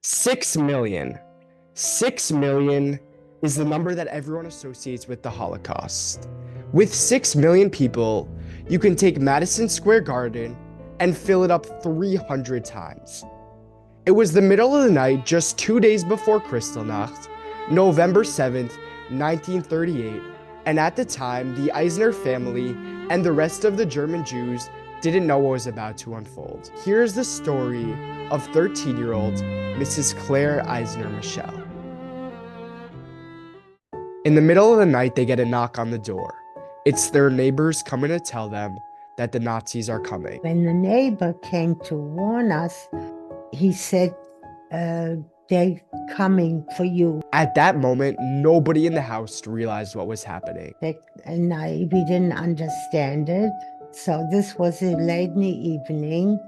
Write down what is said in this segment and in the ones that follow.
6 million. 6 million is the number that everyone associates with the Holocaust. With 6 million people, you can take Madison Square Garden and fill it up 300 times. It was the middle of the night, just 2 days before Kristallnacht, November 7th, 1938, and at the time, the Eisner family and the rest of the German Jews didn't know what was about to unfold. Here's the story of 13-year-old Mrs. Claire Eisner Michelle. In the middle of the night, they get a knock on the door. It's their neighbors coming to tell them that the Nazis are coming. When the neighbor came to warn us, he said, they're coming for you. At that moment, nobody in the house realized what was happening. We didn't understand it. So this was a late in the evening,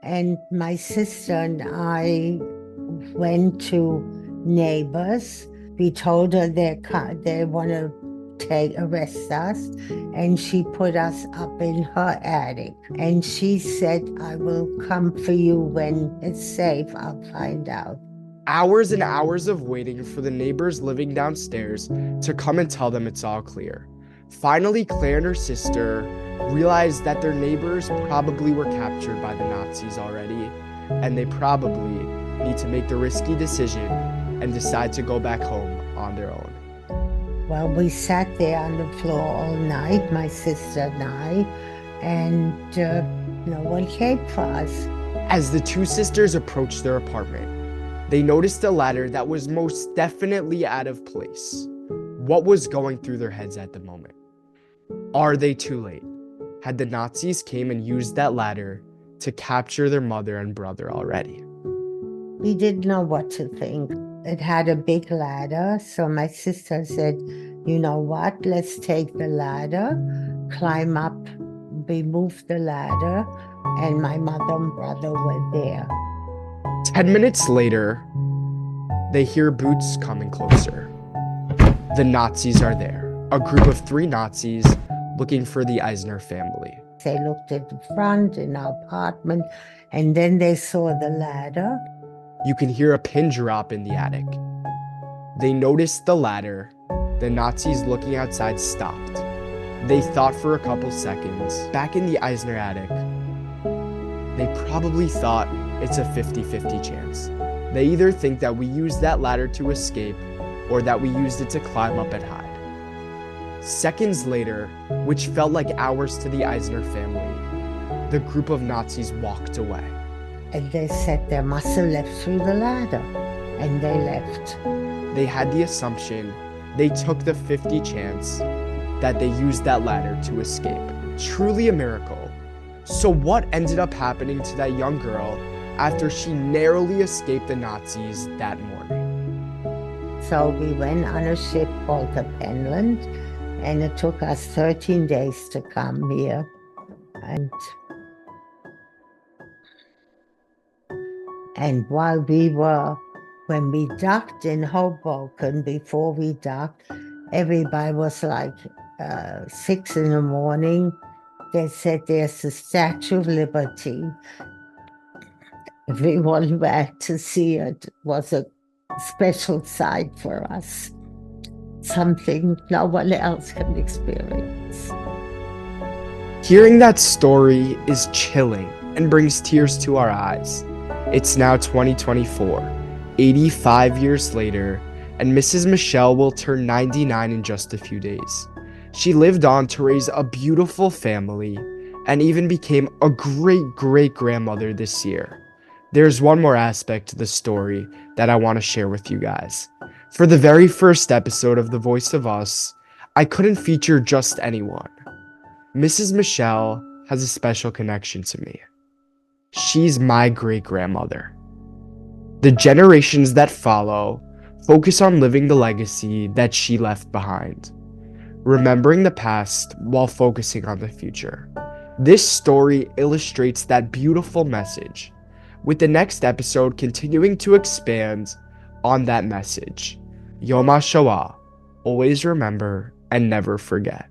and my sister and I went to neighbors. We told her they want to arrest us, and she put us up in her attic. And she said, I will come for you when it's safe. I'll find out. Hours and hours of waiting for the neighbors living downstairs to come and tell them it's all clear. Finally, Claire and her sister realized that their neighbors probably were captured by the Nazis already, and they probably need to make the risky decision and decide to go back home on their own. Well, we sat there on the floor all night, my sister and I, and no one came for us. As the two sisters approached their apartment, they noticed a ladder that was most definitely out of place. What was going through their heads at the moment? Are they too late? Had the Nazis came and used that ladder to capture their mother and brother already? We didn't know what to think. It had a big ladder, so my sister said, you know what, let's take the ladder, climb up. We moved the ladder, and my mother and brother were there. 10 minutes later, they hear boots coming closer. The Nazis are there. A group of 3 Nazis looking for the Eisner family. They looked at the front in our apartment, and then they saw the ladder. You can hear a pin drop in the attic. They noticed the ladder. The Nazis looking outside stopped. They thought for a couple seconds. Back in the Eisner attic, they probably thought it's a 50-50 chance. They either think that we used that ladder to escape or that we used it to climb up and hide. Seconds later, which felt like hours to the Eisner family, the group of Nazis walked away. And they said they must have left through the ladder, and they left. They had the assumption, they took the 50 chance that they used that ladder to escape. Truly a miracle. So what ended up happening to that young girl after she narrowly escaped the Nazis that morning? So we went on a ship called the Penland, and it took us 13 days to come here. And while when we docked in Hoboken, before we docked, everybody was like 6 in the morning. They said there's the Statue of Liberty. Everyone went to see it. It was a special sight for us. Something no one else can experience. Hearing that story is chilling and brings tears to our eyes. It's now 2024, 85 years later, and Mrs. Michelle will turn 99 in just a few days. She lived on to raise a beautiful family and even became a great-great-grandmother this year. There's one more aspect to the story that I want to share with you guys. For the very first episode of The Voice of Us, I couldn't feature just anyone. Mrs. Michelle has a special connection to me. She's my great-grandmother. The generations that follow focus on living the legacy that she left behind, remembering the past while focusing on the future. This story illustrates that beautiful message, with the next episode continuing to expand on that message. Yom Hashoah, always remember and never forget.